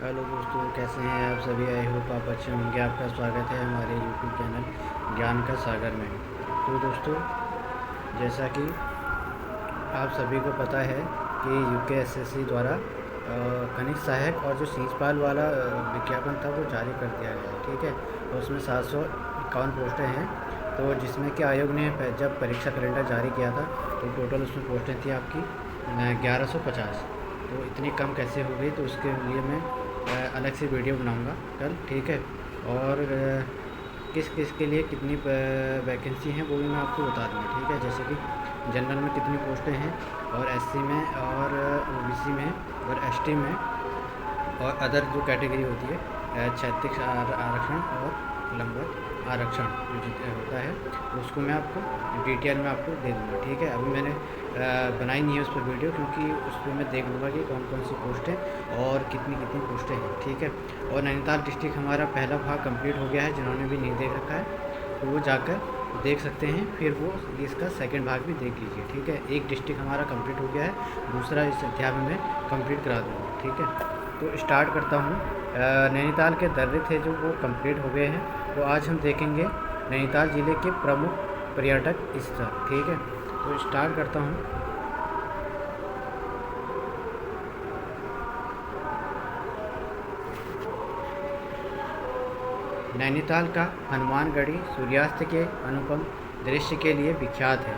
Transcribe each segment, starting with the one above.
Hello दोस्तों, कैसे हैं आप सभी। आई होप आप अच्छे होंगे। आपका स्वागत है हमारे यूट्यूब चैनल ज्ञान का सागर में। तो दोस्तों, जैसा कि आप सभी को पता है कि यूकेएसएससी द्वारा खनिज सहायक और जो सींचपाल वाला विज्ञापन था वो जारी कर दिया गया है। ठीक है, तो उसमें 751 पोस्टें हैं। तो जिसमें कि आयोग ने जब परीक्षा कैलेंडर जारी किया था तो टोटल उसमें पोस्टें थी आपकी 1150। तो इतनी कम कैसे हो गई, तो उसके लिए मैं अलग से वीडियो बनाऊंगा कल। ठीक है, और किस किस के लिए कितनी वैकेंसी हैं वो भी मैं आपको बता दूँगा। ठीक है, जैसे कि जनरल में कितनी पोस्टें हैं, और एससी में, और ओबीसी में, और एसटी में, और अदर जो कैटेगरी होती है क्षैतिज आरक्षण और लंबवत आरक्षण जो होता है, उसको मैं आपको डिटेल में आपको दे दूँगा। ठीक है, अभी मैंने बनाई नहीं है उस पर वीडियो, क्योंकि उस पर मैं देख लूँगा कि कौन कौन सी पोस्टें और कितनी कितनी पोस्टें हैं। ठीक है, और नैनीताल डिस्ट्रिक्ट हमारा पहला भाग कंप्लीट हो गया है। जिन्होंने भी नहीं देख रखा है तो वो जाकर देख सकते हैं, फिर वो इसका सेकंड भाग भी देख लीजिए। ठीक है, एक डिस्ट्रिक्ट हमारा कंप्लीट हो गया है, दूसरा इस अध्याय में मैं कंप्लीट करा दूँगा। ठीक है, तो स्टार्ट करता हूँ। नैनीताल के दर्रे थे जो वो कंप्लीट हो गए हैं। तो आज हम देखेंगे नैनीताल ज़िले के प्रमुख पर्यटक स्थल। ठीक है, तो स्टार्ट करता हूँ। नैनीताल का हनुमानगढ़ी सूर्यास्त के अनुपम दृश्य के लिए विख्यात है।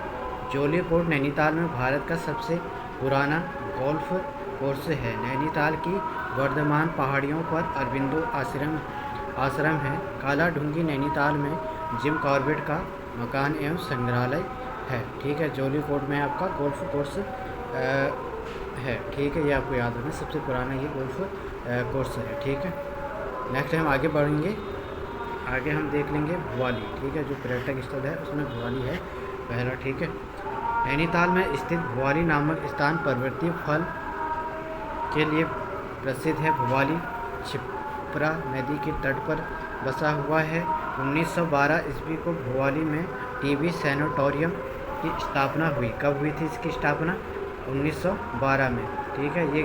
जोली कोट नैनीताल में भारत का सबसे पुराना गोल्फ कोर्स है। नैनीताल की वर्धमान पहाड़ियों पर अरबिंदो आश्रम है। काला ढूंगी नैनीताल में जिम कॉर्बेट का मकान एवं संग्रहालय है। ठीक है, जोली कोट में आपका गोल्फ कोर्स है। ठीक है, ये आपको याद रखना, सबसे पुराना ये गोल्फ कोर्स है। ठीक है, नेक्स्ट हम आगे बढ़ेंगे। आगे हम देख लेंगे भवाली। ठीक है, जो पर्यटक स्थल है उसमें भवाली है पहला। ठीक है, नैनीताल में स्थित भवाली नामक स्थान पर्वतीय फल के लिए प्रसिद्ध है। भवाली क्षिप्रा नदी के तट पर बसा हुआ है। 1912 ईस्वी को भवाली में टीबी सैनिटोरियम की स्थापना हुई। कब हुई थी इसकी स्थापना? 1912 में। ठीक है, ये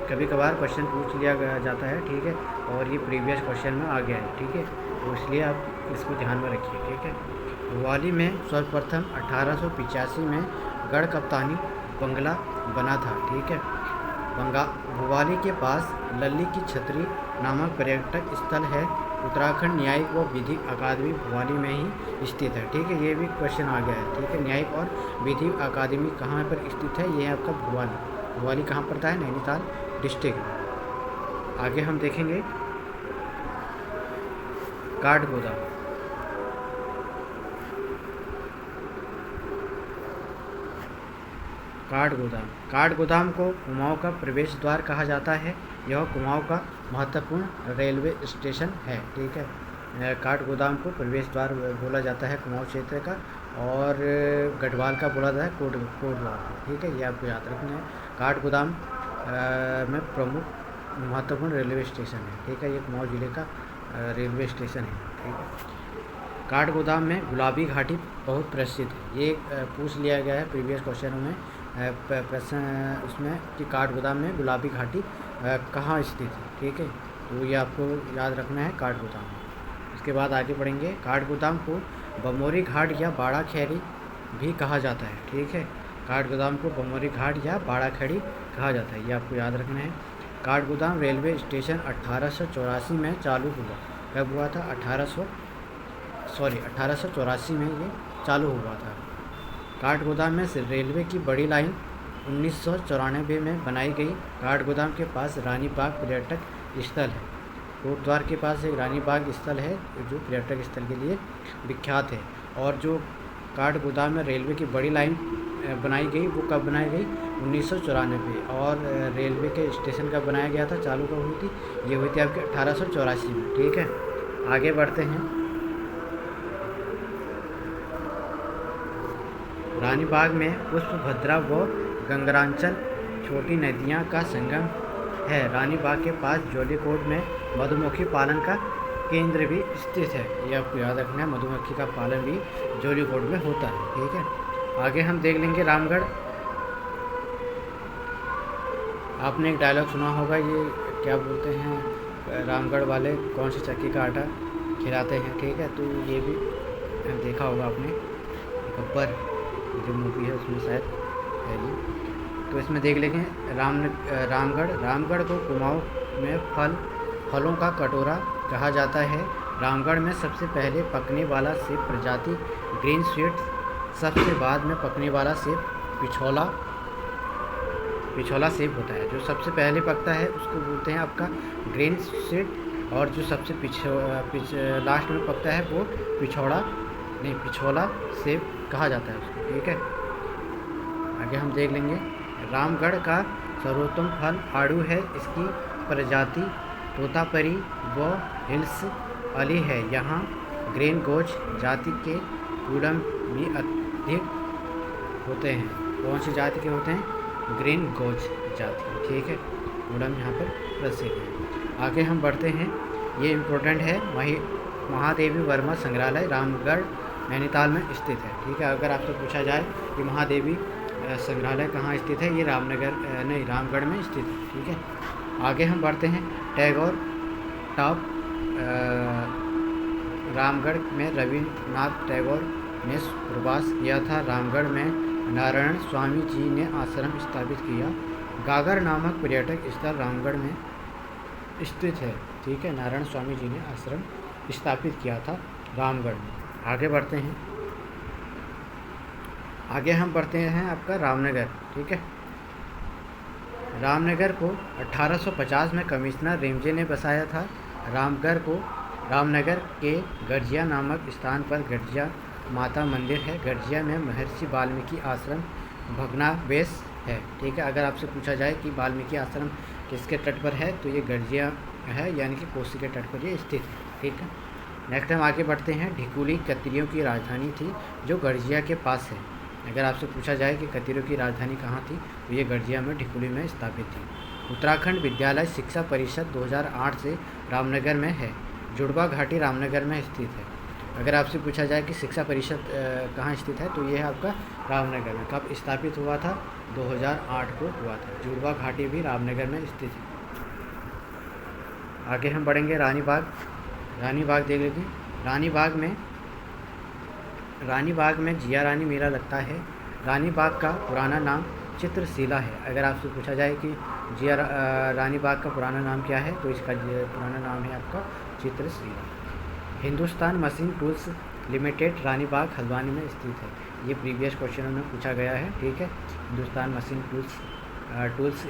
कभी कभार क्वेश्चन पूछ लिया जाता है। ठीक है, और ये प्रीवियस क्वेश्चन में आ गया है। ठीक है, तो इसलिए आप इसको ध्यान में रखिए। ठीक है, भवाली में सर्वप्रथम 1885 में गढ़ कप्तानी बंगला बना था। ठीक है, भवाली के पास लल्ली की छतरी नामक पर्यटक स्थल है। उत्तराखंड न्यायिक व विधिक अकादमी भवाली में ही स्थित है। ठीक है, ये भी क्वेश्चन आ गया है। ठीक है, न्यायिक और विधिक अकादमी कहाँ पर स्थित है? ये है आपका भवाली। भवाली कहाँ पड़ता है? नैनीताल डिस्ट्रिक्ट में। आगे हम देखेंगे काठगोदाम। काठगोदाम को कुमाऊं का प्रवेश द्वार कहा जाता है। यह कुमाऊं का महत्वपूर्ण रेलवे स्टेशन है। ठीक है, काठगोदाम को प्रवेश द्वार बोला जाता है कुमाऊं क्षेत्र का, और गढ़वाल का बोला जाता है कोटद्वार। ठीक है, ये आपको याद रखना है। काठगोदाम में प्रमुख महत्वपूर्ण रेलवे स्टेशन है। ठीक है, ये कुमाऊं जिले का रेलवे स्टेशन है। ठीक है, काठगोदाम में गुलाबी घाटी बहुत प्रसिद्ध है। ये पूछ लिया गया है प्रीवियस क्वेश्चनों में प्रश्न उसमें कि काठगोदाम में गुलाबी घाटी कहाँ स्थित है। ठीक है, तो ये आपको याद रखना है काठगोदाम। इसके बाद आगे बढ़ेंगे। काठगोदाम को बमोरी घाट या बाड़ा खैरी भी कहा जाता है। ठीक है, काठगोदाम को बमोरी घाट या बाड़ा खैरी कहा जाता है, ये आपको याद रखना है। काठगोदाम रेलवे स्टेशन 1884 में चालू हुआ। कब हुआ था? 1884 में ये चालू हुआ था। काठगोदाम में से रेलवे की बड़ी लाइन 1994 में बनाई गई। काठगोदाम के पास रानी बाग पर्यटक स्थल है। कोटद्वार के पास एक रानी बाग स्थल है जो पर्यटक स्थल के लिए विख्यात है। और जो काठगोदाम में रेलवे की बड़ी लाइन बनाई गई वो कब बनाई गई? 1994। और रेलवे के स्टेशन कब बनाया गया था, चालू कब हुई थी? ये हुई थी आपके 1884 में। ठीक है, आगे बढ़ते हैं। रानी बाग में पुष्पभद्रा व गंगरांचल छोटी नदियाँ का संगम है। रानी बाग के पास जोलीकोट में मधुमक्खी पालन का केंद्र भी स्थित है। ये आपको याद रखना है, मधुमक्खी का पालन भी जोलीकोट में होता है। ठीक है, आगे हम देख लेंगे रामगढ़। आपने एक डायलॉग सुना होगा, ये क्या बोलते हैं, रामगढ़ वाले कौन सी चक्की का आटा खिलाते हैं, ठीक है। तो ये भी देखा होगा आपने, गब्बर जो मूवी है उसमें शायद है ये। तो इसमें देख लेंगे रामगढ़ को कुमाऊँ में फलों का कटोरा कहा जाता है। रामगढ़ में सबसे पहले पकने वाला सेब प्रजाति ग्रीन स्वीट, सबसे बाद में पकने वाला सेब पिछोला सेब होता है। जो सबसे पहले पकता है उसको बोलते हैं आपका ग्रीन स्वीट, और जो सबसे लास्ट में पकता है वो पिछोला सेब कहा जाता है उसको, ठीक है। आगे हम देख लेंगे, रामगढ़ का सर्वोत्तम फल आड़ू है। इसकी प्रजाति तोतापरी व हिल्स अली है। यहाँ ग्रीन गोज जाति के उड़म भी अधिक होते हैं। कौन सी जाति के होते हैं? ग्रीन गोज जाति, ठीक है। उड़म यहाँ पर प्रसिद्ध है। आगे हम बढ़ते हैं, ये इम्पोर्टेंट है। महादेवी वर्मा संग्रहालय रामगढ़ नैनीताल में स्थित है, ठीक है। अगर आपसे पूछा जाए कि महादेवी संग्रहालय कहाँ स्थित है, ये रामगढ़ में स्थित है, ठीक है। आगे हम बढ़ते हैं, टैगोर टॉप रामगढ़ में रविन्द्रनाथ टैगोर ने प्रवास किया था। रामगढ़ में नारायण स्वामी जी ने आश्रम स्थापित किया। गागर नामक पर्यटक स्थल रामगढ़ में स्थित है, ठीक है। नारायण स्वामी जी ने आश्रम स्थापित किया था रामगढ़ में। आगे बढ़ते हैं, आगे हम बढ़ते हैं आपका रामनगर, ठीक है। रामनगर को 1850 में कमिश्नर रेमजे ने बसाया था। रामनगर के गर्जिया नामक स्थान पर गर्जिया माता मंदिर है। गर्जिया में महर्षि वाल्मीकि आश्रम भग्नावशेष है, ठीक है। अगर आपसे पूछा जाए कि वाल्मीकि आश्रम किसके तट पर है, तो ये गर्जिया है, यानी कि कोसी के तट पर ये स्थित है, ठीक है। नेक्स्ट हम आगे बढ़ते हैं, ढिकुली कत्रियों की राजधानी थी जो गर्जिया के पास है। अगर आपसे पूछा जाए कि कत्रियों की राजधानी कहाँ थी, तो ये गर्जिया में ढिकुली में स्थापित थी। उत्तराखंड विद्यालय शिक्षा परिषद 2008 से रामनगर में है। जुड़वा घाटी रामनगर में स्थित है। अगर आपसे पूछा जाए कि शिक्षा परिषद कहाँ स्थित है, तो ये है आपका रामनगर में। कब स्थापित हुआ था? 2008 को हुआ था। जुड़वा घाटी भी रामनगर में स्थित है। आगे हम बढ़ेंगे, रानी बाग देख लेते हैं। रानी बाग में जिया रानी मेला लगता है। रानी बाग का पुराना नाम चित्रशिला है। अगर आपसे पूछा जाए कि रानी बाग का पुराना नाम क्या है, तो इसका पुराना नाम है आपका Chitrashila. Hindustan machine tools limited रानी बाग हल्द्वानी में स्थित है। ये प्रीवियस क्वेश्चनों में पूछा गया है, ठीक है। हिंदुस्तान मशीन टूल्स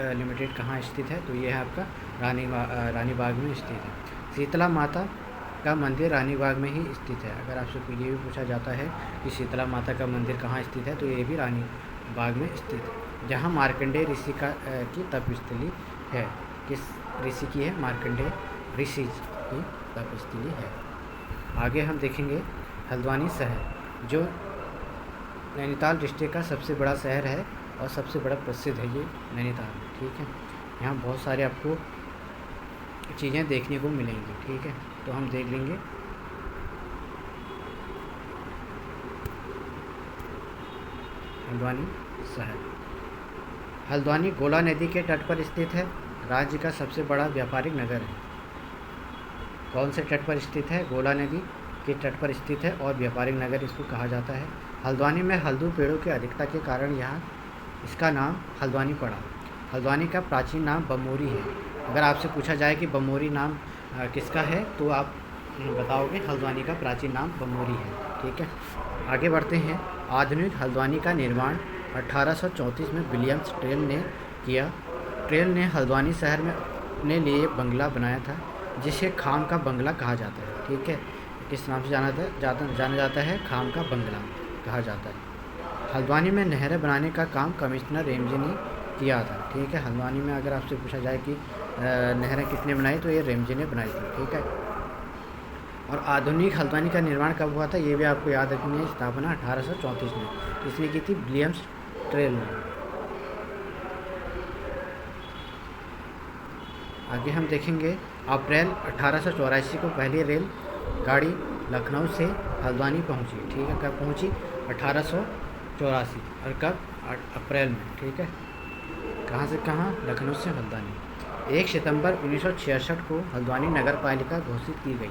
लिमिटेड कहाँ स्थित है, तो ये है आपका रानी बाग में स्थित है। शीतला माता का मंदिर रानी बाग में ही स्थित है। अगर आपसे ये भी पूछा जाता है कि शीतला माता का मंदिर कहाँ स्थित है, तो ये भी रानी बाग में स्थित है। जहाँ मार्कंडेय ऋषि की तपस्थली है। किस ऋषि की है? मार्कंडेय ऋषि की तपस्थली है। आगे हम देखेंगे, हल्द्वानी शहर जो नैनीताल डिस्ट्रिक्ट का सबसे बड़ा शहर है और सबसे बड़ा प्रसिद्ध है ये नैनीताल, ठीक है। यहाँ बहुत सारे आपको चीज़ें देखने को मिलेंगी, ठीक है। तो हम देख लेंगे, हल्द्वानी शहर। हल्द्वानी गोला नदी के तट पर स्थित है। राज्य का सबसे बड़ा व्यापारिक नगर है। कौन से तट पर स्थित है? गोला नदी के तट पर स्थित है और व्यापारिक नगर इसको कहा जाता है। हल्द्वानी में हल्दू पेड़ों की अधिकता के कारण यहाँ इसका नाम हल्द्वानी पड़ा। हल्द्वानी का प्राचीन नाम बमोरी है। अगर आपसे पूछा जाए कि बमोरी नाम किसका है, तो आप बताओगे हल्द्वानी का प्राचीन नाम बमोरी है, ठीक है। आगे बढ़ते हैं, आधुनिक हल्द्वानी का निर्माण 1834 में विलियम्स ट्रेल ने किया। ट्रेल ने हल्द्वानी शहर में अपने लिए बंगला बनाया था, जिसे खाम का बंगला कहा जाता है, ठीक है। किस नाम से जाना जाता है? खाम का बंगला कहा जाता है। हल्द्वानी में नहरें बनाने का काम कमिश्नर रेमजे ने किया था, ठीक है। हल्द्वानी में अगर आपसे पूछा जाए कि नहरें किसने बनाई, तो ये रेमजे ने बनाई थी, ठीक है। और आधुनिक हल्द्वानी का निर्माण कब हुआ था, ये भी आपको याद रखनी है। स्थापना 1834 में इसने की थी विलियम्स ट्रेल ने। आगे हम देखेंगे, अप्रैल 1884 को पहली रेल गाड़ी लखनऊ से हल्द्वानी पहुंची, ठीक है। कब पहुंची? 1884। और कब? अप्रैल में, ठीक है। कहाँ से कहाँ? लखनऊ से हल्द्वानी। 1 सितंबर 1966 को हल्द्वानी नगर पालिका घोषित की गई।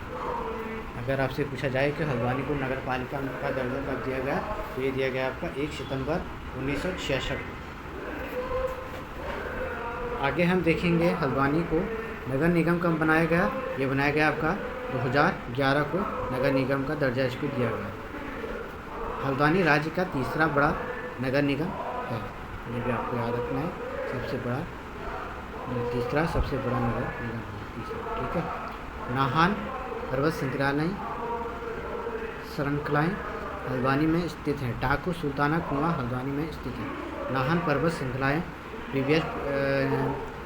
अगर आपसे पूछा जाए कि हल्द्वानी को नगर पालिका का दर्जा कब दिया गया, तो ये दिया गया आपका 1 सितंबर 1966 को। आगे हम देखेंगे हल्द्वानी को नगर निगम कब बनाया गया। ये बनाया गया आपका 2011 को नगर निगम का दर्जा इसको दिया गया। हल्द्वानी राज्य का तीसरा बड़ा नगर निगम है, ये भी आपको याद रखना है। तीसरा सबसे बड़ा नगर निगम है, तीसरा, ठीक है। नाहन पर्वत श्रृंखलाएँ हल्द्वानी में स्थित है। डाकू सुल्ताना कुआं हल्द्वानी में स्थित है। नाहन पर्वत श्रृंखलाएँ प्रीवियस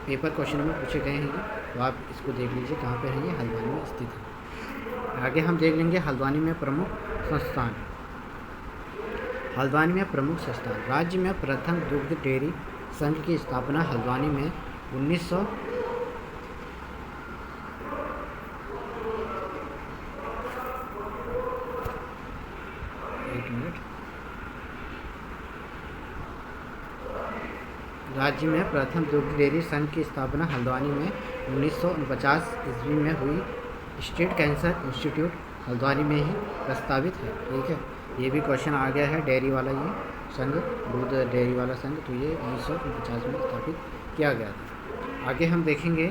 पेपर क्वेश्चन में पूछे गए हैं, तो आप इसको देख लीजिए कहाँ पे है, ये हल्द्वानी में स्थित है। आगे हम देख लेंगे हल्द्वानी में प्रमुख संस्थान। हल्द्वानी में प्रमुख संस्थान। राज्य में प्रथम दुग्ध डेयरी संघ की स्थापना हल्द्वानी में 1900 राज्य में प्रथम दुग्ध डेयरी संघ की स्थापना हल्द्वानी में 1949 ईस्वी में हुई। स्टेट कैंसर इंस्टीट्यूट हल्द्वानी में ही प्रस्तावित है, ठीक है। ये भी क्वेश्चन आ गया है, डेयरी वाला ये संघ, दूध डेयरी वाला संघ, तो ये 1949 में स्थापित किया गया था। आगे हम देखेंगे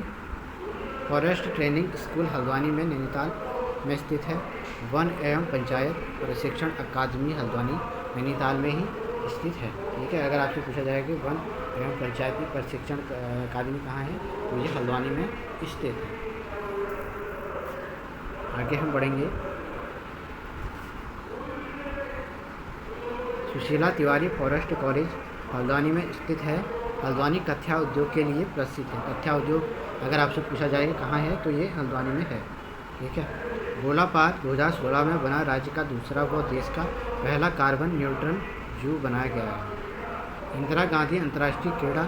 फॉरेस्ट ट्रेनिंग स्कूल हल्द्वानी में नैनीताल में स्थित है। वन एवं पंचायत प्रशिक्षण अकादमी हल्द्वानी नैनीताल में ही स्थित है, ठीक है। अगर आपसे पूछा जाए कि वन एवं पंचायती प्रशिक्षण अकादमी कहाँ है, तो ये हल्द्वानी में स्थित है। आगे हम बढ़ेंगे। सुशीला तिवारी फॉरेस्ट कॉलेज हल्द्वानी में स्थित है। हल्द्वानी कथ्या उद्योग के लिए प्रसिद्ध है। कथ्या उद्योग अगर आपसे पूछा जाए कि कहाँ है, तो ये हल्द्वानी में है, ठीक है। गोला पार्क 2016 में बना राज्य का दूसरा व देश का पहला कार्बन न्यूट्रल जू बनाया गया है। इंदिरा गांधी अंतर्राष्ट्रीय क्रीड़ा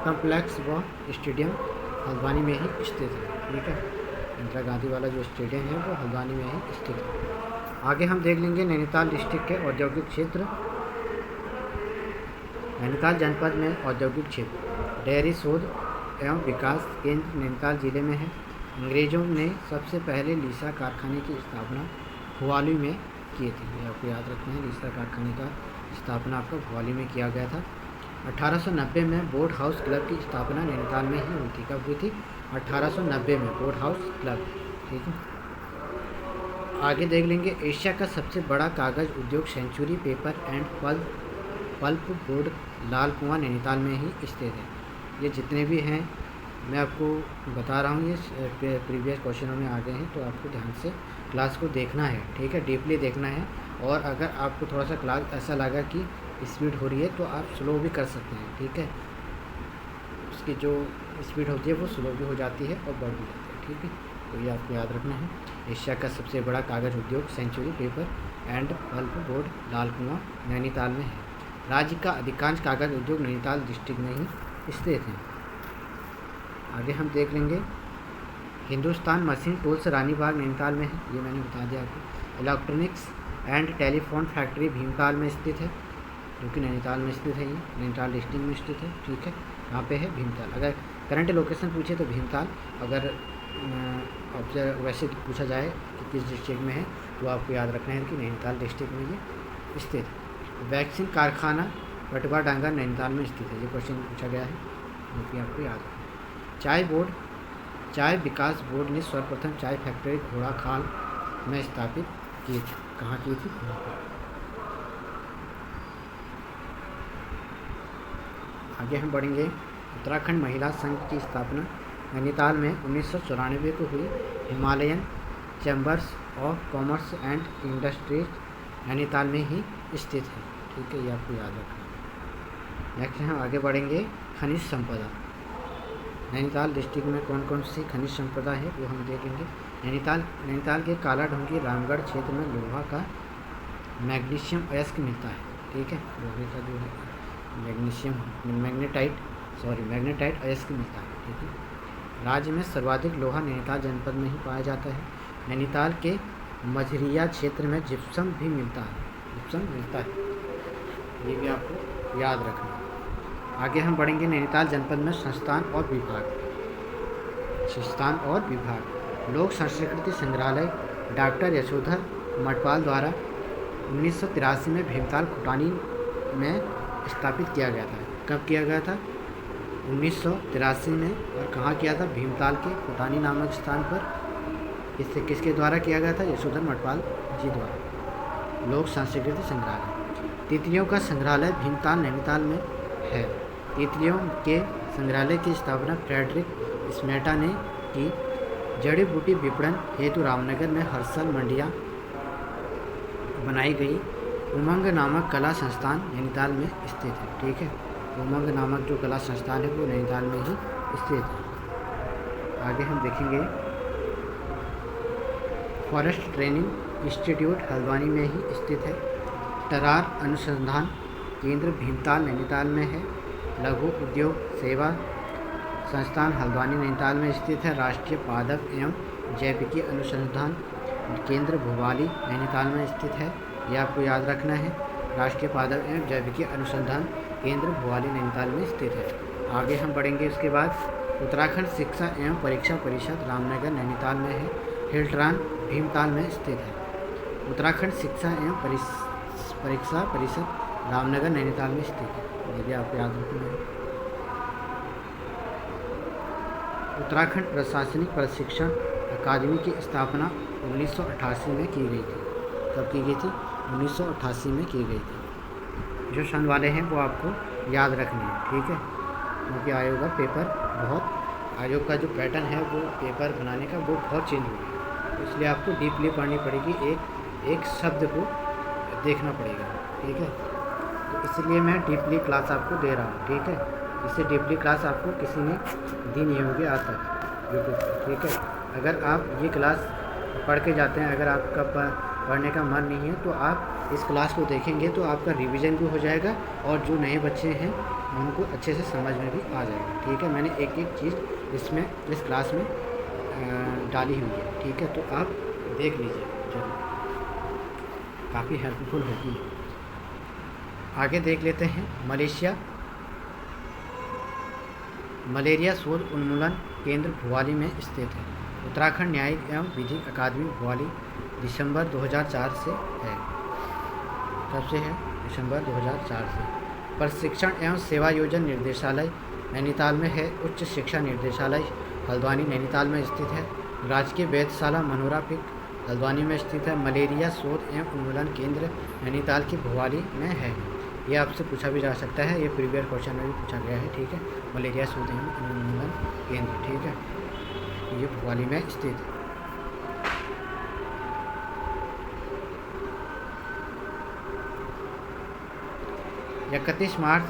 कॉम्प्लेक्स व स्टेडियम हल्द्वानी में ही स्थित है, ठीक है। इंदिरा गांधी वाला जो स्टेडियम है वो हल्द्वानी में ही स्थित है। आगे हम देख लेंगे नैनीताल डिस्ट्रिक्ट के औद्योगिक क्षेत्र। नैनीताल जनपद में औद्योगिक क्षेत्र डेयरी शोध एवं विकास केंद्र नैनीताल जिले में है। अंग्रेजों ने सबसे पहले लीसा कारखाने की स्थापना भुवाली में की थी, ये आपको याद रखना है। लीसा कारखाने का स्थापना आपको भुवाली में किया गया था। 1890 में बोट हाउस क्लब की स्थापना नैनीताल में ही हुई थी। कब हुई थी? 1890 में बोट हाउस क्लब, ठीक है। आगे देख लेंगे एशिया का सबसे बड़ा कागज़ उद्योग century paper and pulp board Lal Kuan Nainital में ही स्थित है। ये जितने भी हैं मैं आपको बता रहा हूँ, ये प्रीवियस क्वेश्चनों में आ गए हैं, तो आपको ध्यान से क्लास को देखना है, ठीक है, डीपली देखना है। और अगर आपको थोड़ा सा क्लास ऐसा लगा कि स्पीड हो रही है, तो आप स्लो भी कर सकते हैं, ठीक है। उसकी जो स्पीड होती है वो स्लो भी हो जाती है और बढ़ भी जाती है, ठीक है। तो ये आपको याद रखना है। एशिया का सबसे बड़ा कागज़ उद्योग century paper and pulp board Lal Kuan Nainital में है। राज्य का अधिकांश कागज़ उद्योग नैनीताल डिस्ट्रिक्ट में ही स्थित है। आगे हम देख लेंगे हिंदुस्तान मशीन टूल्स रानीबाग नैनीताल में है, ये मैंने बता दिया आपको। Electronics and telephone factory Bhimtal में स्थित है, जो कि नैनीताल में स्थित है, ये नैनीताल डिस्ट्रिक्ट में स्थित है, ठीक है। यहाँ पे है भीमताल। अगर करंट लोकेशन पूछे तो भीमताल, अगर आपसे वैसे पूछा जाए कि किस डिस्ट्रिक्ट में है, तो आपको याद रखना है कि नैनीताल डिस्ट्रिक्ट में ये स्थित है। वैक्सीन कारखाना पटवा डांगा नैनीताल में स्थित है, ये क्वेश्चन पूछा गया है, जो कि आपको याद रखना है। चाय विकास बोर्ड ने सर्वप्रथम चाय फैक्ट्री घोड़ाखाल में स्थापित की थी। कहाँ की थी? आगे हम बढ़ेंगे। उत्तराखंड महिला संघ की स्थापना नैनीताल में 1994 को हुई। Himalayan chambers of commerce and industries Nainital में ही स्थित है, ठीक है, ये आपको याद रखना है। नेक्स्ट हम आगे बढ़ेंगे खनिज संपदा। नैनीताल डिस्ट्रिक्ट में कौन कौन सी खनिज संपदा है वो हम देखेंगे। नैनीताल के काला ढूंगी रामगढ़ क्षेत्र में लोहा का मैग्नीशियम अयस्क मिलता है, ठीक है। लोहे का जो है मैग्नेटाइट अयस्क मिलता है, ठीक है। राज्य में सर्वाधिक लोहा नैनीताल जनपद में ही पाया जाता है। नैनीताल के मझरिया क्षेत्र में जिप्सम भी मिलता है, ये भी आपको याद रखना है। आगे हम बढ़ेंगे नैनीताल जनपद में संस्थान और विभाग। लोक संस्कृति संग्रहालय डॉक्टर यशोधर मठपाल द्वारा 1983 में भीमताल खुटानी में स्थापित किया गया था। कब किया गया था? 1983 में। और कहाँ किया था? भीमताल के खुटानी नामक स्थान पर। इससे किसके द्वारा किया गया था? यशोधर मठपाल जी द्वारा। लोक संस्कृति संग्रहालय तितलियों का संग्रहालय भीमताल नैनीताल में है। तितलियों के संग्रहालय की स्थापना फ्रेडरिक स्मेटा ने की। जड़ी बूटी विपणन हेतु रामनगर में हर साल मंडियाँ बनाई गई। उमंग नामक कला संस्थान नैनीताल में स्थित है। ठीक है, उमंग नामक जो कला संस्थान है वो नैनीताल में ही स्थित है। आगे हम देखेंगे फॉरेस्ट ट्रेनिंग इंस्टीट्यूट हल्द्वानी में ही स्थित है। तरार अनुसंधान केंद्र भीमताल नैनीताल में है। लघु उद्योग सेवा संस्थान हल्द्वानी नैनीताल में स्थित है। राष्ट्रीय पादप एवं जैविकी अनुसंधान केंद्र भोपाली नैनीताल में स्थित है। यह आपको याद रखना है। राष्ट्रीय पादप एवं जैविकी अनुसंधान केंद्र भोपाली नैनीताल में स्थित है। आगे हम बढ़ेंगे। उसके बाद उत्तराखंड शिक्षा एवं परीक्षा परिषद रामनगर नैनीताल में है। हिल्ट्रान भीमताल में स्थित है। उत्तराखंड शिक्षा एवं परीक्षा परिषद रामनगर नैनीताल में स्थित है। ये भी आपको याद रखना है। उत्तराखंड प्रशासनिक प्रशिक्षण अकादमी की स्थापना 1988 में की गई थी। कब की गई थी? 1988 में की गई थी। जो सन वाले हैं वो आपको याद रखने हैं। ठीक है, क्योंकि आयोग का जो पैटर्न है वो पेपर बनाने का वो बहुत चेंज हो गया, तो इसलिए आपको डीपली पढ़नी पड़ेगी। एक शब्द को देखना पड़ेगा। ठीक है, तो इसलिए मैं डीपली क्लास आपको दे रहा हूँ। ठीक है, इससे डीपली क्लास आपको किसी ने दी नहीं होगी आज तक यूट्यूब पर। ठीक है, अगर आप ये क्लास पढ़ के जाते हैं, अगर आपका पढ़ने का मन नहीं है तो आप इस क्लास को देखेंगे तो आपका रिवीजन भी हो जाएगा और जो नए बच्चे हैं उनको अच्छे से समझ में भी आ जाएगा। ठीक है, मैंने एक एक चीज़ इस क्लास में डाली हुई है। ठीक है, तो आप देख लीजिए, जरूर काफ़ी हेल्पफुल होगी। आगे देख लेते हैं। मलेरिया शोध उन्मूलन केंद्र भोपाली में स्थित है। उत्तराखंड न्यायिक एवं विधि अकादमी भोपाली दिसंबर 2004 से है। कब से है? दिसंबर 2004 से। प्रशिक्षण एवं सेवा योजन निर्देशालय नैनीताल में है। उच्च शिक्षा निर्देशालय हल्द्वानी नैनीताल में स्थित है। राजकीय वेधशाला मनोरा पिक हल्द्वानी में स्थित है। मलेरिया शोध एवं उन्मूलन केंद्र नैनीताल की भोपाली में है। ये आपसे पूछा भी जा सकता है, ये प्रीवियस क्वेश्चन में भी पूछा गया है। ठीक है, मलेरिया शोध एवं उन्मूलन केंद्र। ठीक है, ये भोपाली में स्थित है। इकतीस मार्च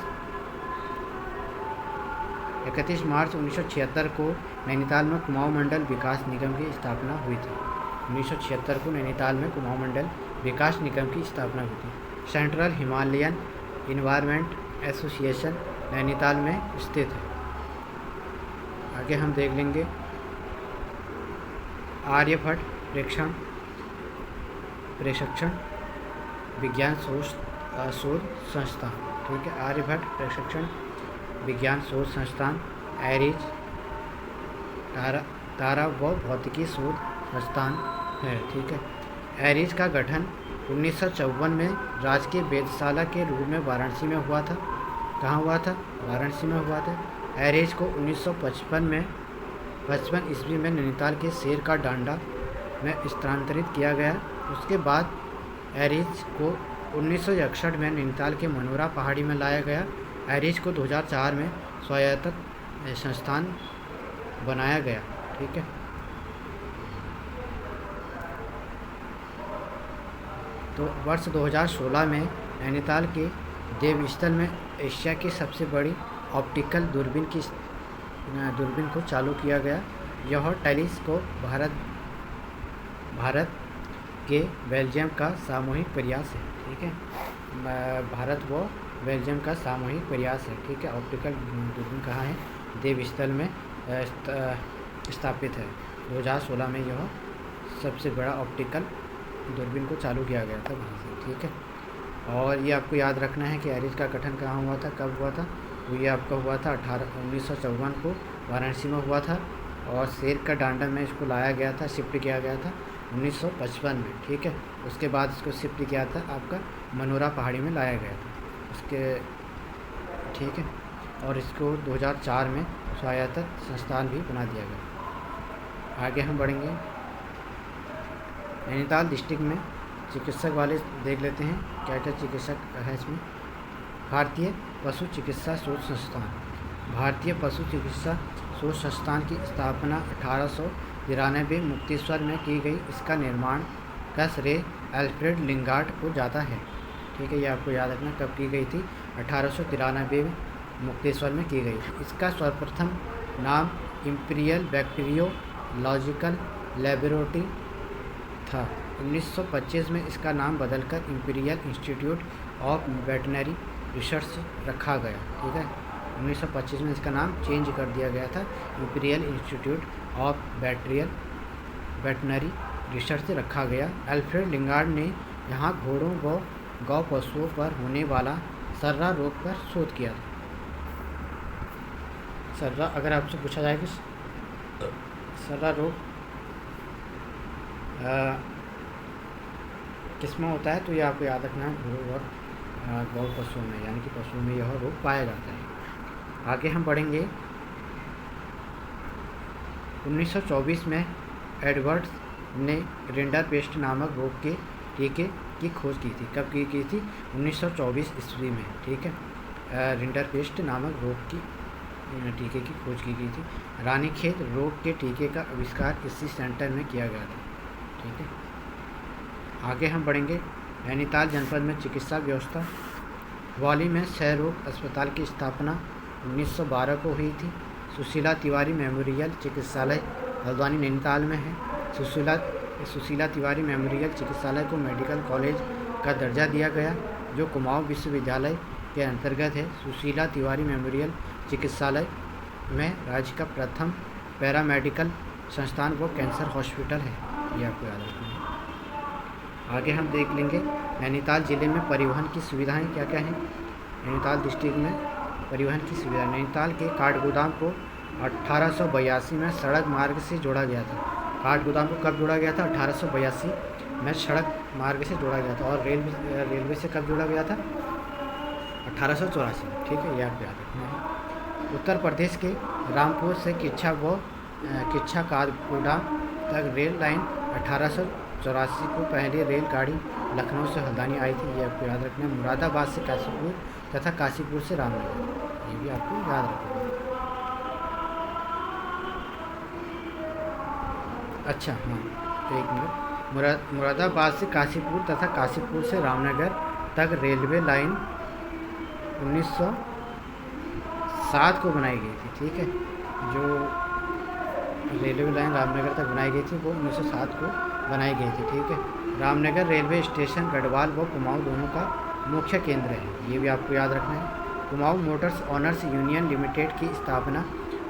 1976 को नैनीताल में कुमाऊं मंडल विकास निगम की स्थापना हुई थी। 1976 को नैनीताल में कुमाऊं मंडल विकास निगम की स्थापना हुई थी। Central Himalayan environment association Nainital में स्थित है। आगे हम देख लेंगे आर्यभट्ट प्रशिक्षण विज्ञान शोध संस्थान। ठीक है, आर्यभट्ट प्रशिक्षण विज्ञान शोध संस्थान एरिज तारा व भौतिकी शोध संस्थान है। ठीक है, एरिज का गठन 1954 में राजकीय वेधशाला के रूप में वाराणसी में हुआ था। कहाँ हुआ था? वाराणसी में हुआ था। एरिज को 1955 ईस्वी में नैनीताल के शेर का डांडा में स्थानांतरित किया गया। उसके बाद एरिज को 1961 में नैनीताल के मनोरा पहाड़ी में लाया गया। एरिज को 2004 में स्वायत्त संस्थान बनाया गया। ठीक है, तो वर्ष 2016 में नैनीताल के देवस्थल में एशिया की सबसे बड़ी ऑप्टिकल दूरबीन को चालू किया गया। यह टेलीस्कोप भारत के बेल्जियम का सामूहिक प्रयास है। ठीक है, भारत व बेल्जियम का सामूहिक प्रयास है। ठीक है, ऑप्टिकल दूरबीन कहाँ है? देवस्थल में स्थापित है। 2016 में यह सबसे बड़ा ऑप्टिकल दूरबीन को चालू किया गया था वहाँ से। ठीक है, और ये आपको याद रखना है कि एरिज का गठन कहाँ हुआ था, कब हुआ था? तो ये आपका हुआ था 1954 को वाराणसी में हुआ था। और शेर का डांडा में इसको लाया गया था, शिफ्ट किया गया था 1955 में, ठीक है। उसके बाद इसको शिफ्ट किया था आपका मनोरा पहाड़ी में लाया गया था उसके, ठीक है। और इसको 2004 में स्वायत्त संस्थान भी बना दिया गया। आगे हम बढ़ेंगे। नैनीताल डिस्ट्रिक्ट में चिकित्सक वाले देख लेते हैं क्या क्या चिकित्सक है इसमें। भारतीय पशु चिकित्सा शोध संस्थान। भारतीय पशु चिकित्सा शोध संस्थान की स्थापना 1893 मुक्तेश्वर में की गई। इसका निर्माण का श्रेय अल्फ्रेड लिंगार्ड को जाता है, ठीक है। ये आपको याद रखना कब की गई थी, 1893 में मुक्तेश्वर में की गई थी। इसका सर्वप्रथम नाम इंपीरियल बैक्टीरियोलॉजिकल लेबोरेटरी था। 1925 में इसका नाम बदलकर imperial institute of veterinary research रखा गया, ठीक है। 1925 में इसका नाम चेंज कर दिया गया था, imperial institute of veterinary research रखा गया। अल्फ्रेड लिंगार्ड ने यहाँ घोड़ों व गौ पशुओं पर होने वाला सर्रा रोग पर शोध किया था। सर्रा, अगर आपसे पूछा जाए कि सर्रा रोग किस में होता है, तो ये आपको याद रखना है घोड़ों और गौ पशुओं में, यानी कि पशुओं में यह रोग पाया जाता है। आगे हम बढ़ेंगे। 1924 में एडवर्ड्स ने रिंडर पेस्ट नामक रोग के टीके की खोज की थी। कब की थी, 1924 ईस्वी में, ठीक है। रिंडर पेस्ट नामक रोग की टीके की खोज की गई थी। रानीखेत रोग के टीके का आविष्कार इसी सेंटर में किया गया था, ठीक है। आगे हम बढ़ेंगे। नैनीताल जनपद में चिकित्सा व्यवस्था। ग्वाली में क्षय रोग अस्पताल की स्थापना 1912 को हुई थी। सुशीला तिवारी मेमोरियल चिकित्सालय हल्द्वानी नैनीताल में है। सुशीला तिवारी मेमोरियल चिकित्सालय को मेडिकल कॉलेज का दर्जा दिया गया, जो कुमाऊं विश्वविद्यालय के अंतर्गत है। सुशीला तिवारी मेमोरियल चिकित्सालय में राज्य का प्रथम पैरामेडिकल संस्थान वो कैंसर हॉस्पिटल है, ये आपको याद रखना है। आगे हम देख लेंगे नैनीताल ज़िले में परिवहन की सुविधाएं क्या क्या हैं। नैनीताल डिस्ट्रिक्ट में परिवहन की सुविधा। नैनीताल के काठगोदाम को 1882 में सड़क मार्ग से जोड़ा गया था। काठगोदाम को कब जोड़ा गया था, 1882 में सड़क मार्ग से जोड़ा गया था। और रेलवे से कब जोड़ा गया था, 1884, ठीक है। ये आप याद रखना है। उत्तर प्रदेश के रामपुर से किच्छा काठगोदाम तक रेल लाइन 1884 को पहली रेलगाड़ी लखनऊ से हल्द्वानी आई थी, ये आपको याद रखना है। मुरादाबाद से काशीपुर तथा काशीपुर से रामनगर, ये भी आपको याद रखना है। अच्छा हाँ, तो एक मिनट। मुरादाबाद से काशीपुर तथा काशीपुर से रामनगर तक रेलवे लाइन 1907 को बनाई गई थी, ठीक है। जो रेलवे लाइन रामनगर तक बनाई गई थी वो 1907 को बनाई गई थी, ठीक है। रामनगर रेलवे स्टेशन गढ़वाल व कुमाऊं दोनों का मुख्य केंद्र है, ये भी आपको याद रखना है। Kumaon Motors honours union limited की स्थापना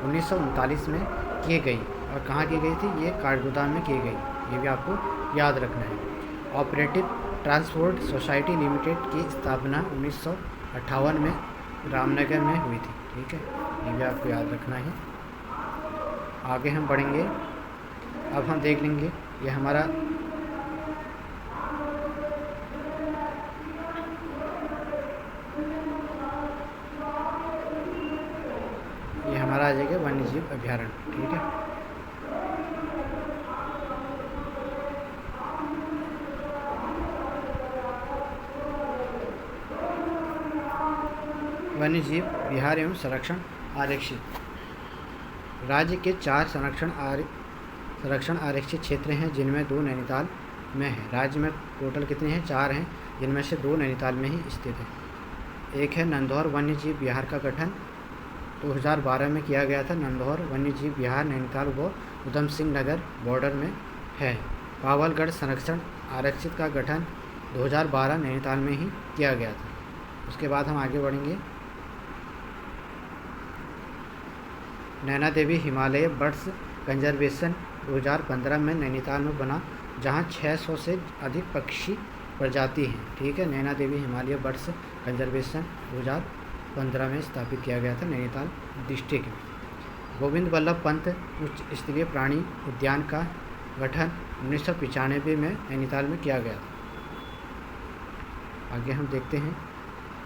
1939 में की गई, और कहाँ की गई थी, ये काठगोदाम में की गई, ये भी आपको याद रखना है। ऑपरेटिव ट्रांसपोर्ट सोसाइटी लिमिटेड की स्थापना 1958 में रामनगर में हुई थी, ठीक है। ये भी आपको याद रखना है। आगे हम बढ़ेंगे। अब हम देख लेंगे ये हमारा आ जाएगा वन्यजीव अभ्यारण्य, ठीक है। वन्यजीव विहार एवं संरक्षण आरक्षित। राज्य के 4 संरक्षण आरक्षित क्षेत्र हैं, जिनमें 2 नैनीताल में है। राज्य में टोटल कितने हैं, 4 हैं, जिनमें से 2 नैनीताल में ही स्थित है। एक है नंदौर वन्यजीव विहार का गठन 2012 में किया गया था। नंदौर वन्यजीव विहार नैनीताल व उधम सिंह नगर बॉर्डर में है। पावलगढ़ संरक्षण आरक्षित का गठन 2012 नैनीताल में ही किया गया था। उसके बाद हम आगे बढ़ेंगे। नैना देवी हिमालय बर्ड्स कंजर्वेशन 2015 में नैनीताल में बना, जहां 600 से अधिक पक्षी प्रजाति हैं, ठीक है। नैना देवी हिमालय बर्ड्स कंजर्वेशन 2015 में स्थापित किया गया था नैनीताल डिस्ट्रिक्ट में। गोविंद वल्लभ पंत उच्च स्तरीय प्राणी उद्यान का गठन 1995 में नैनीताल में किया गया था। आगे हम देखते हैं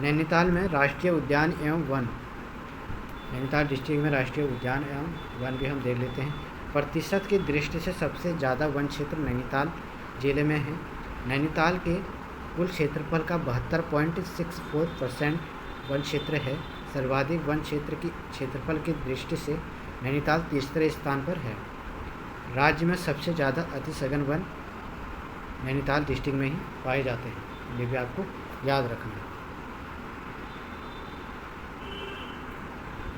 नैनीताल में राष्ट्रीय उद्यान एवं वन। नैनीताल डिस्ट्रिक्ट में राष्ट्रीय उद्यान एवं वन भी हम देख लेते हैं। प्रतिशत की दृष्टि से सबसे ज़्यादा वन क्षेत्र नैनीताल जिले में है। नैनीताल के कुल क्षेत्रफल का 72.64% वन क्षेत्र है। सर्वाधिक वन क्षेत्र की क्षेत्रफल की दृष्टि से नैनीताल तीसरे स्थान पर है। राज्य में सबसे ज़्यादा अति सघन वन नैनीताल डिस्ट्रिक्ट में ही पाए जाते हैं, ये भी आपको याद रखना है।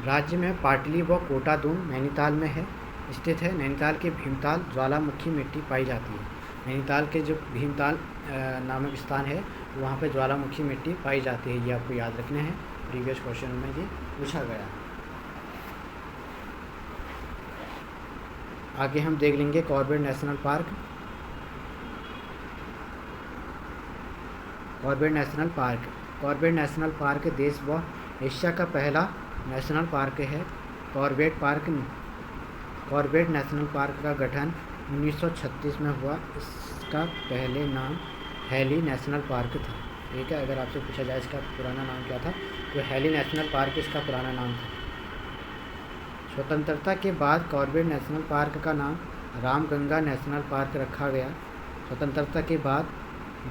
राज्य में पाटली व कोटादून नैनीताल में है स्थित है। नैनीताल के भीमताल ज्वालामुखी मिट्टी पाई जाती है। नैनीताल के जो भीमताल नामक स्थान है वहाँ पे ज्वालामुखी मिट्टी पाई जाती है, ये आपको याद रखना है, प्रीवियस क्वेश्चन में ये पूछा गया। आगे हम देख लेंगे Corbett national park. Corbett national park देश व एशिया का पहला नेशनल पार्क है। कॉर्बेट नेशनल पार्क का गठन 1936 में हुआ। इसका पहले नाम हैली नेशनल पार्क था। ठीक है, अगर आपसे पूछा जाए इसका पुराना नाम क्या था तो हैली नेशनल पार्क इसका पुराना नाम था। स्वतंत्रता के बाद कॉर्बेट नेशनल पार्क का नाम रामगंगा नेशनल पार्क रखा गया। स्वतंत्रता के बाद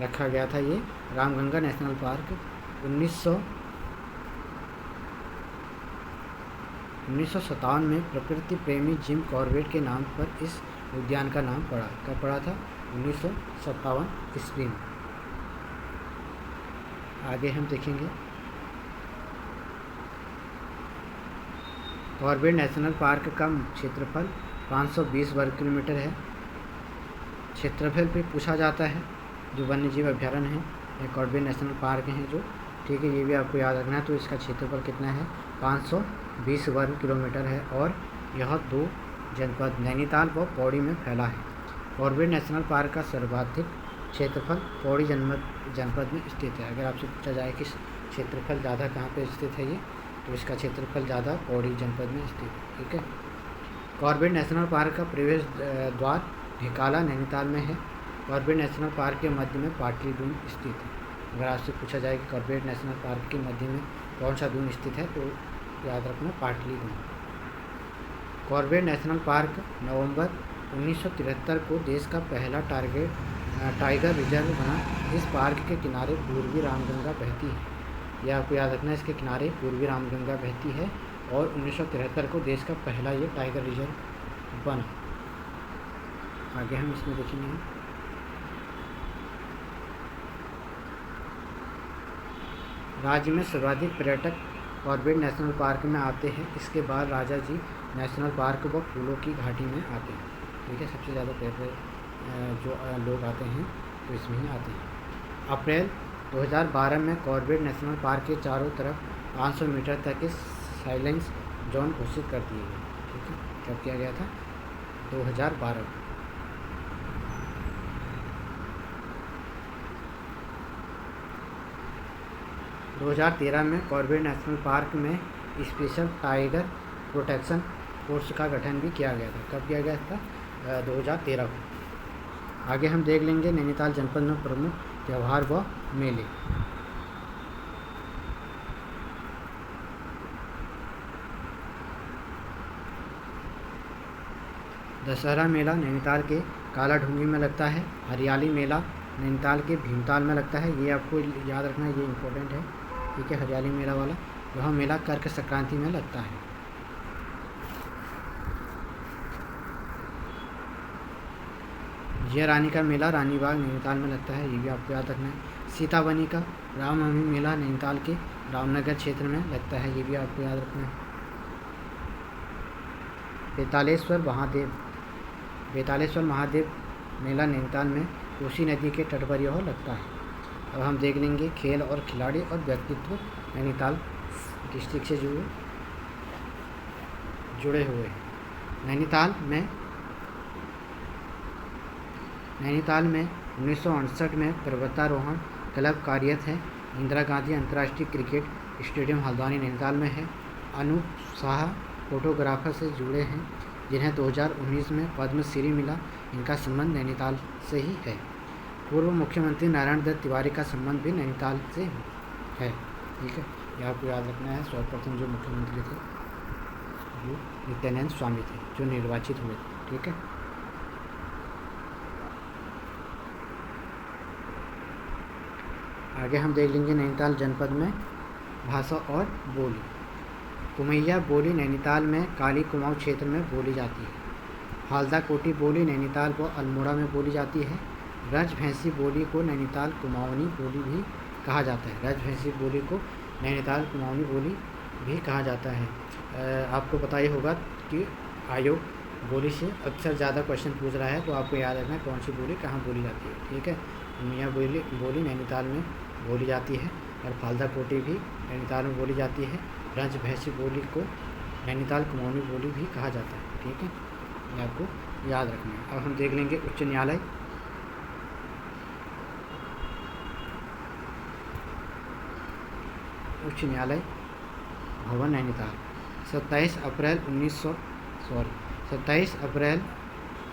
रखा गया था ये रामगंगा नेशनल पार्क। 1957 में प्रकृति प्रेमी जिम कॉर्बेट के नाम पर इस उद्यान का नाम पड़ा। कब पड़ा था? 1957 ईस्वी में। आगे हम देखेंगे कॉर्बेट नेशनल पार्क का क्षेत्रफल 520 वर्ग किलोमीटर है। क्षेत्रफल पे पूछा जाता है। जो वन्यजीव अभ्यारण्य है ये कॉर्बेट नेशनल पार्क हैं जो, ठीक है, ये भी आपको याद रखना है। तो इसका क्षेत्रफल कितना है? 520 वर्ग किलोमीटर है और यह 2 जनपद नैनीताल व पौड़ी में फैला है। कॉर्बेट नेशनल पार्क का सर्वाधिक क्षेत्रफल पौड़ी जनपद में स्थित है। अगर आपसे पूछा जाए कि क्षेत्रफल ज़्यादा कहाँ पे स्थित है ये, तो इसका क्षेत्रफल ज़्यादा पौड़ी जनपद में स्थित है। ठीक है। कॉर्बेट नेशनल पार्क का प्रवेश द्वार ढिकाला नैनीताल में है। कॉर्बेट नेशनल पार्क के मध्य में पाटली दून स्थित है। अगर आपसे पूछा जाए कि कॉर्बेट नेशनल पार्क के मध्य में कौन सा दून स्थित है तो याद रखना पाटली दून। कॉर्बेट नेशनल पार्क नवंबर 1973 को देश का पहला टाइगर रिजर्व बना। इस पार्क के किनारे पूर्वी रामगंगा बहती है। यह आपको याद रखना है, इसके किनारे पूर्वी रामगंगा बहती है और 1973 को देश का पहला ये टाइगर रिजर्व बना। आगे हम इसमें देखेंगे राज्य में सर्वाधिक पर्यटक कॉर्बेट नेशनल पार्क में आते हैं। इसके बाद राजा जी नेशनल पार्क व फूलों की घाटी में आते हैं। ठीक है, सबसे ज़्यादा पर्यटक जो लोग आते हैं तो इसमें ही आते हैं। अप्रैल 2012 में कॉर्बेट नेशनल पार्क के चारों तरफ 500 मीटर तक के साइलेंस जोन घोषित कर दिए गए। ठीक है, कब किया गया था? 2012 को। 2013 में कॉर्बेट नेशनल पार्क में स्पेशल टाइगर प्रोटेक्शन फोर्स का गठन भी किया गया था। कब किया गया था? 2013 को। आगे हम देख लेंगे नैनीताल जनपद में प्रमुख त्यौहार व मेले। दशहरा मेला नैनीताल के काला ढूंगी में लगता है। हरियाली मेला नैनीताल के भीमताल में लगता है। ये आपको याद रखना है, ये इम्पोर्टेंट है। ठीक है, हरियाली मेला वाला वह मेला कर्क संक्रांति में लगता है। जय रानी का मेला रानीबाग नैनीताल में लगता है। ये भी आपको याद रखना है। सीतावनी का रामनवमी मेला नैनीताल के रामनगर क्षेत्र में लगता है। ये भी आपको याद रखना है। बेतालेश्वर महादेव मेला नैनीताल में कोसी नदी के तट पर यह लगता है। अब हम देख लेंगे खेल और खिलाड़ी और व्यक्तित्व नैनीताल डिस्ट्रिक्ट से जुड़े हुए हैं। नैनीताल में 1968 में पर्वतारोहण क्लब कार्यरत है। इंदिरा गांधी अंतर्राष्ट्रीय क्रिकेट स्टेडियम हल्द्वानी नैनीताल में है। अनूप शाह फोटोग्राफर से जुड़े हैं जिन्हें 2019 में पद्मश्री मिला। इनका संबंध नैनीताल से ही है। पूर्व मुख्यमंत्री नारायण दत्त तिवारी का संबंध भी नैनीताल से है। ठीक है, ये आपको याद रखना है। सर्वप्रथम जो मुख्यमंत्री थे वो नित्यानंद स्वामी थे जो निर्वाचित हुए थे। ठीक है, आगे हम देख लेंगे नैनीताल जनपद में भाषा और बोली। कुमैया बोली नैनीताल में काली कुमाऊं क्षेत्र में बोली जाती है। हालदा कोटी बोली नैनीताल व अल्मोड़ा में बोली जाती है। रजभैंसी बोली को नैनीताल कुमाऊनी बोली भी कहा जाता है। रजभैंसी बोली को नैनीताल कुमाऊनी बोली भी कहा जाता है। आपको पता ही होगा कि आयोग बोली से अक्सर ज़्यादा क्वेश्चन पूछ रहा है, तो आपको याद रखना है कौन सी बोली कहाँ बोली जाती है। ठीक है, कुमैया बोली नैनीताल में बोली जाती है और फालदा कोटी भी नैनीताल में बोली जाती है। रजभैंसी बोली को नैनीताल कुमाऊनी बोली भी कहा जाता है। ठीक है, ये आपको याद रखना है। अब हम देख लेंगे उच्च न्यायालय। उच्च न्यायालय भवन नैनीताल 27 अप्रैल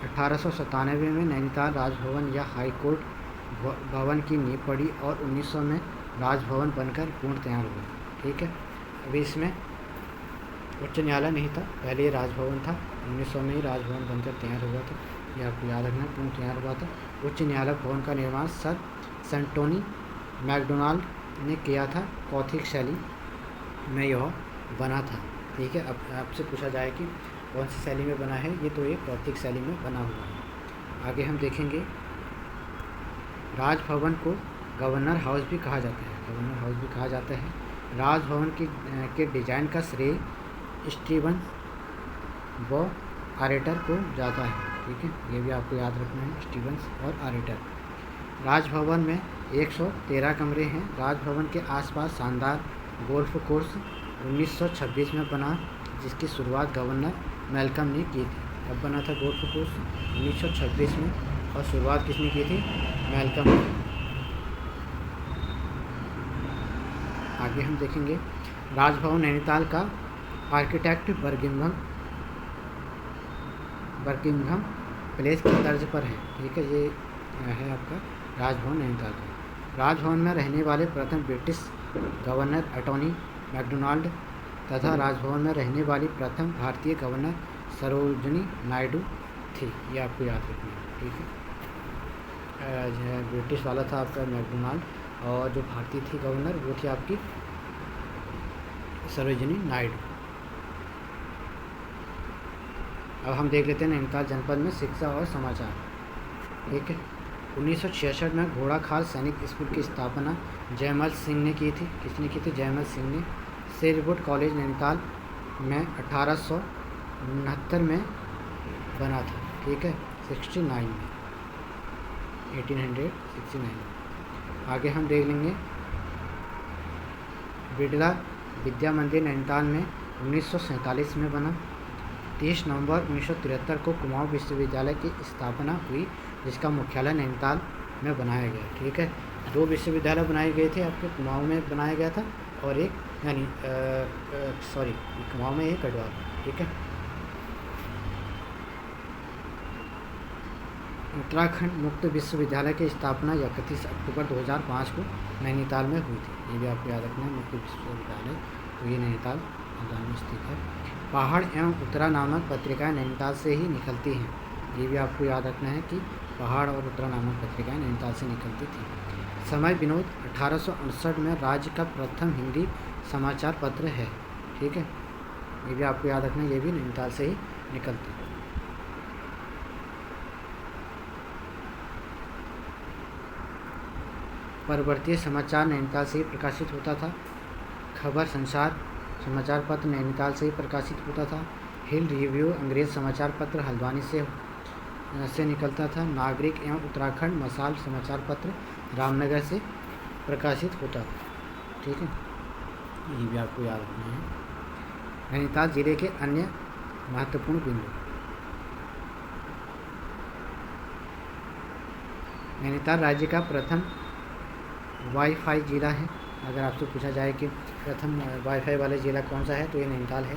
1897 में नैनीताल राजभवन या हाई कोर्ट भवन की नींव पड़ी और 1900 में राजभवन बनकर पूर्ण तैयार हुआ। ठीक है, अभी इसमें उच्च न्यायालय नहीं था, पहले ये राजभवन था। 1900 में ही राजभवन बनकर तैयार हुआ था, ये आपको याद रखना, पूर्ण तैयार हुआ था। उच्च न्यायालय भवन का निर्माण सर सेंटोनी मैकडोनाल्ड ने किया था। गॉथिक शैली में यह बना था। ठीक है, अब आपसे पूछा जाए कि कौन सी शैली में बना है, ये तो एक गॉथिक शैली में बना हुआ है। आगे हम देखेंगे राजभवन को गवर्नर हाउस भी कहा जाता है। गवर्नर हाउस भी कहा जाता है। राजभवन के डिजाइन का श्रेय स्टीवन व आरेटर को जाता है। ठीक है, ये भी आपको याद रखना है, स्टीवंस और आरेटर। राजभवन में 113 कमरे हैं। राजभवन के आसपास शानदार गोल्फ कोर्स 1926 में बना, जिसकी शुरुआत गवर्नर मैल्कम ने की थी। कब बना था गोल्फ कोर्स? 1926 में, और शुरुआत किसने की थी? मैल्कम ने। आगे हम देखेंगे राजभवन नैनीताल का आर्किटेक्ट बर्किंघम प्लेस की तर्ज पर है। ठीक है, ये है आपका राजभवन नैनीताल का। राजभवन में रहने वाले प्रथम ब्रिटिश गवर्नर एंटोनी मैकडोनाल्ड तथा राजभवन में रहने वाली प्रथम भारतीय गवर्नर सरोजिनी नायडू थी। ये आपको याद रखना है। ठीक है, ब्रिटिश वाला था आपका मैकडोनाल्ड, और जो भारतीय थी गवर्नर वो थी आपकी सरोजिनी नायडू। अब हम देख लेते हैं नैनीताल जनपद में शिक्षा और समाचार। ठीक है, 1966 में घोड़ाखाल सैनिक स्कूल की स्थापना जयमल सिंह ने की थी। किसने की थी? जयमल सिंह ने। शेरवुड कॉलेज नैनीताल में 1869 में बना था। ठीक है, 1869 में। आगे हम देख लेंगे बिड़ला विद्या मंदिर नैनीताल में 1947 में बना। 30 नवंबर 1973 को कुमाऊं विश्वविद्यालय की स्थापना हुई, जिसका मुख्यालय नैनीताल में बनाया गया। ठीक है, 2 विश्वविद्यालय बनाए गए थे आपके, कुमाऊं में बनाया गया था और एक कुमाऊं में एक गढ़वाल। ठीक है, उत्तराखंड मुक्त विश्वविद्यालय की स्थापना 31 अक्टूबर 2005 को नैनीताल में हुई थी। ये भी आपको याद रखना है, मुक्त विश्वविद्यालय, तो ये नैनीताल में स्थित है। पहाड़ एवं उत्तरा नामक पत्रिकाएं नैनीताल से ही निकलती हैं। ये भी आपको याद रखना है कि पहाड़ और उत्तरा नामक पत्रिकाएं नैनीताल से निकलती थी। समय विनोद 1868 में राज्य का प्रथम हिंदी समाचार पत्र है। ठीक है, ये भी आपको याद रखना है, ये भी नैनीताल से ही निकलती है। परिवर्तीय समाचार नैनीताल से ही प्रकाशित होता था। खबर संसार समाचार पत्र नैनीताल से ही प्रकाशित होता था। हिल रिव्यू अंग्रेज समाचार पत्र हल्द्वानी से निकलता था। नागरिक एवं उत्तराखंड मसाल समाचार पत्र रामनगर से प्रकाशित होता था। ठीक है, ये भी आपको याद रखना है। नैनीताल जिले के अन्य महत्वपूर्ण बिंदु। नैनीताल राज्य का प्रथम वाईफाई जिला है। अगर आपसे पूछा जाए कि प्रथम वाईफाई वाला ज़िला कौन सा है, तो ये नैनीताल है।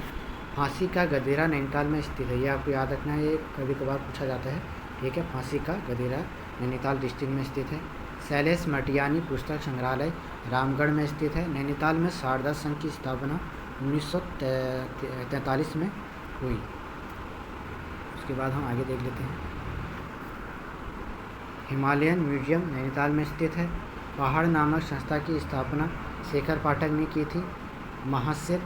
फांसी का गदेरा नैनीताल में स्थित है, ये आपको याद रखना है, ये कभी कभार पूछा जाता है। ठीक है, फांसी का गदेरा नैनीताल डिस्ट्रिक्ट में स्थित है। शैलेश मटियानी पुस्तक संग्रहालय रामगढ़ में स्थित है। नैनीताल में शारदा संघ की स्थापना 1943 में हुई। उसके बाद हम आगे देख लेते हैं। हिमालयन म्यूजियम नैनीताल में स्थित है। पहाड़ नामक संस्था की स्थापना शेखर पाठक ने की थी। महासिर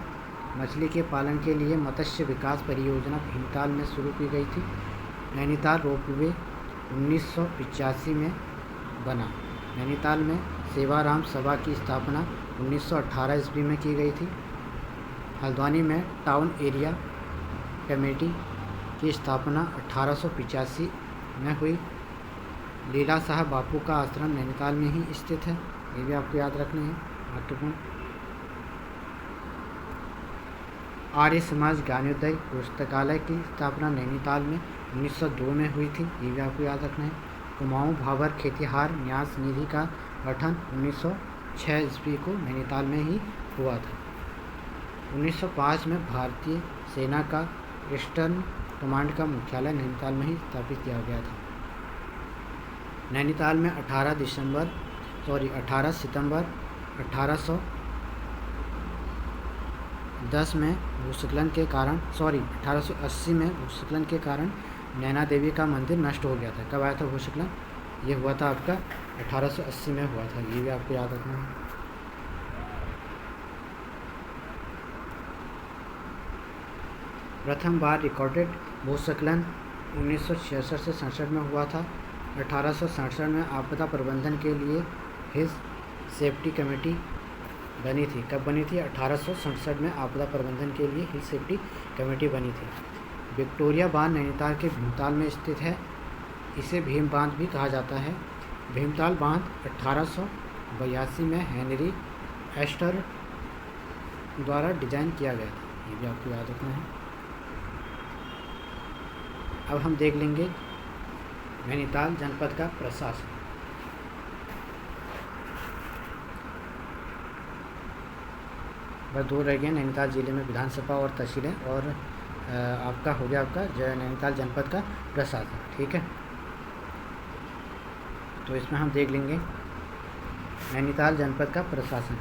मछली के पालन के लिए मत्स्य विकास परियोजना भीमताल में शुरू की गई थी। नैनीताल रोपवे 1985 में बना। नैनीताल में सेवाराम सभा की स्थापना 1918 ईस्वी में की गई थी। हल्द्वानी में टाउन एरिया कमेटी की स्थापना 1885 में हुई। लीला साहब बापू का आश्रम नैनीताल में ही स्थित है, ये भी आपको याद रखना है, महत्वपूर्ण। आर्य समाज ज्ञानोदय पुस्तकालय की स्थापना नैनीताल में 1902 में हुई थी, ये भी आपको याद रखना है। कुमाऊं भाबर खेतिहार न्यास निधि का गठन 1906 ईस्वी को नैनीताल में ही हुआ था। 1905 में भारतीय सेना का ईस्टर्न कमांड का मुख्यालय नैनीताल में ही स्थापित किया गया था। नैनीताल में 18 सितंबर 1810 में भूस्खलन के कारण 1880 में भूस्खलन के कारण नैना देवी का मंदिर नष्ट हो गया था। कब आया था भूस्खलन? ये हुआ था आपका 1880 में हुआ था, ये भी आपको याद रखना है। प्रथम बार रिकॉर्डेड भूस्खलन 1966 से 67 में हुआ था। 1867 में आपदा प्रबंधन के लिए हिल सेफ्टी कमेटी बनी थी। कब बनी थी? 1867 में आपदा प्रबंधन के लिए हिल सेफ्टी कमेटी बनी थी। विक्टोरिया बांध नैनीताल के भीमताल में स्थित है, इसे भीम बांध भी कहा जाता है। भीमताल बांध 1882 में हेनरी एस्टर द्वारा डिजाइन किया गया था, ये भी आपको याद रखना है। अब हम देख लेंगे नैनीताल जनपद का प्रशासन। बस दो रह गए, नैनीताल जिले में विधानसभा और तहसीलें, और आपका हो गया आपका नैनीताल जनपद का प्रशासन। ठीक है, तो इसमें हम देख लेंगे नैनीताल जनपद का प्रशासन।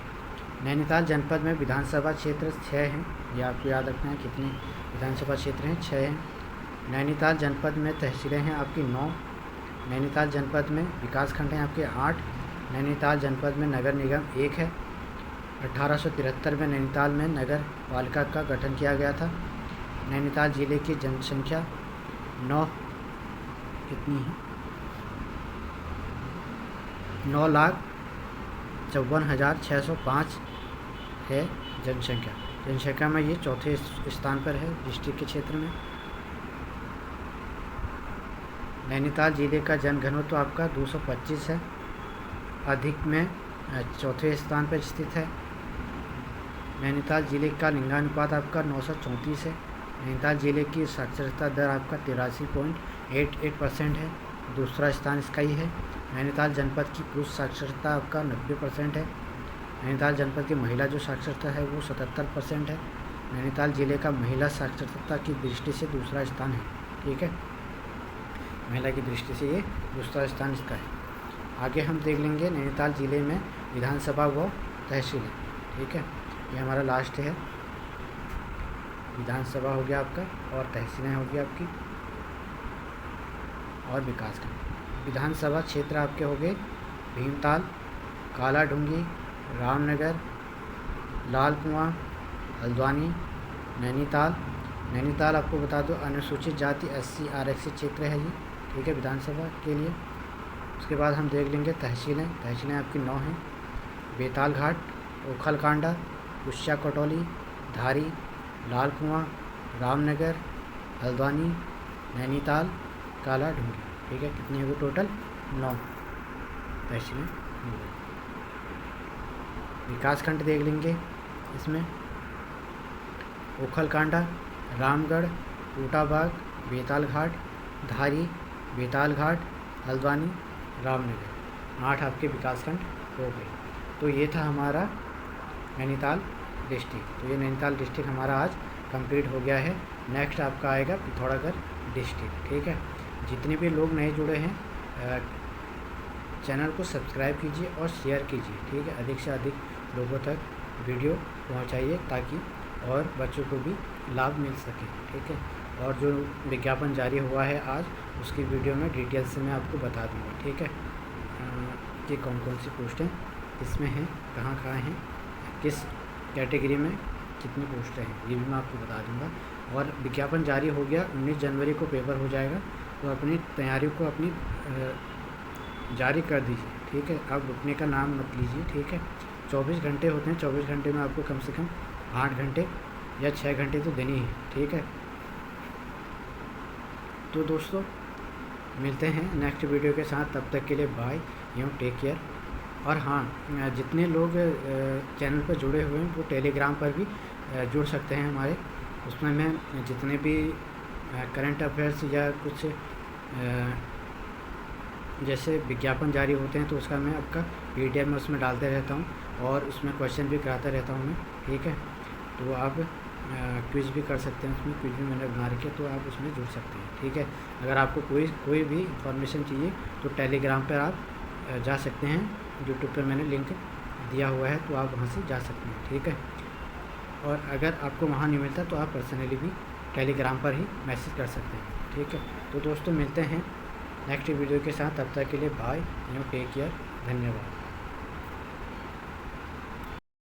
नैनीताल जनपद में विधानसभा क्षेत्र 6 हैं, ये आपको याद रखना है। कितने विधानसभा क्षेत्र हैं? 6 हैं। नैनीताल जनपद में तहसीलें हैं आपकी 9। नैनीताल जनपद में विकासखंड हैं आपके 8। नैनीताल जनपद में नगर निगम 1 है। 1873 में नैनीताल में नगर पालिका का गठन किया गया था। नैनीताल जिले की जनसंख्या 9 कितनी है? 9,54,605 है जनसंख्या। जनसंख्या में ये चौथे स्थान पर है डिस्ट्रिक्ट के क्षेत्र में। नैनीताल जिले का जनघनत्व आपका 225 है, अधिक में चौथे स्थान पर स्थित है। नैनीताल जिले का लिंगानुपात आपका 934 है। नैनीताल जिले की साक्षरता दर आपका 83.88% है, दूसरा स्थान इसका ही है। नैनीताल जनपद की पुरुष साक्षरता आपका 90% है। नैनीताल जनपद की महिला जो साक्षरता है वो 77% है। नैनीताल जिले का महिला साक्षरता की दृष्टि से दूसरा स्थान है। ठीक है, महिला की दृष्टि से ये दूसरा स्थान इसका है। आगे हम देख लेंगे नैनीताल जिले में विधानसभा व तहसील है। ठीक है, ये हमारा लास्ट है। विधानसभा हो गया आपका और तहसीलें होगी आपकी और विकासखंड। विधानसभा क्षेत्र आपके हो गए भीमताल, काला ढूंगी, रामनगर, लाल कुआं, हल्द्वानी, नैनीताल। नैनीताल आपको बता दो अनुसूचित जाति SC आरक्षित क्षेत्र है ये। ठीक है, विधानसभा के लिए। उसके बाद हम देख लेंगे तहसीलें। तहसीलें आपकी 9 हैं। बेताल घाट, ओखलकांडा, कुश्या कटौली, धारी, लाल कुआं, रामनगर, हल्द्वानी, नैनीताल, काला ढूंगी। ठीक है, कितनी है वो टोटल? 9 तहसीलें। विकासखंड देख लेंगे इसमें ओखलकांडा, रामगढ़, कोटाबाग, बेताल घाट, धारी, बेताल घाट, हल्द्वानी, रामनगर। 8 आपके विकासखंड हो गए। तो ये था हमारा नैनीताल डिस्ट्रिक्ट। तो ये नैनीताल डिस्ट्रिक्ट हमारा आज कंप्लीट हो गया है। नेक्स्ट आपका आएगा पिथौरागढ़ डिस्ट्रिक्ट। ठीक है, जितने भी लोग नए जुड़े हैं चैनल को सब्सक्राइब कीजिए और शेयर कीजिए। ठीक है, अधिक से अधिक लोगों तक वीडियो पहुंचाइए ताकि और बच्चों को भी लाभ मिल सके। ठीक है, और जो विज्ञापन जारी हुआ है आज उसकी वीडियो में डिटेल से मैं आपको बता दूंगा। ठीक है, कि कौन कौन सी पोस्टें इसमें हैं, कहाँ कहाँ हैं, किस कैटेगरी में कितनी पोस्टें हैं, ये भी मैं आपको बता दूंगा। और विज्ञापन जारी हो गया, 19 जनवरी को पेपर हो जाएगा, तो अपनी तैयारियों को अपनी जारी कर दीजिए। ठीक है, आप रुकने का नाम मत लीजिए। ठीक है, 24 घंटे होते हैं, 24 घंटे में आपको कम से कम 8 घंटे या 6 घंटे तो देनी है। ठीक है, तो दोस्तों मिलते हैं नेक्स्ट वीडियो के साथ, तब तक के लिए बाय, टेक केयर। और हाँ, जितने लोग चैनल पर जुड़े हुए हैं वो टेलीग्राम पर भी जुड़ सकते हैं हमारे। उसमें मैं जितने भी करंट अफेयर्स या कुछ जैसे विज्ञापन जारी होते हैं तो उसका मैं आपका PDF में उसमें डालते रहता हूँ और उसमें क्वेश्चन भी कराता रहता हूँ मैं। ठीक है, तो आप क्विज़ भी कर सकते हैं, उसमें क्विज़ भी मैंने बना रखी है, तो आप उसमें जुड़ सकते हैं। ठीक है, अगर आपको कोई भी इंफॉर्मेशन चाहिए तो टेलीग्राम पर आप जा सकते हैं, यूट्यूब पर मैंने लिंक दिया हुआ है, तो आप वहाँ से जा सकते हैं। ठीक है, और अगर आपको वहाँ नहीं मिलता तो आप पर्सनली भी टेलीग्राम पर ही मैसेज कर सकते हैं। ठीक है, तो दोस्तों मिलते हैं नेक्स्ट वीडियो के साथ, तब तक के लिए बाय, टेक केयर, धन्यवाद।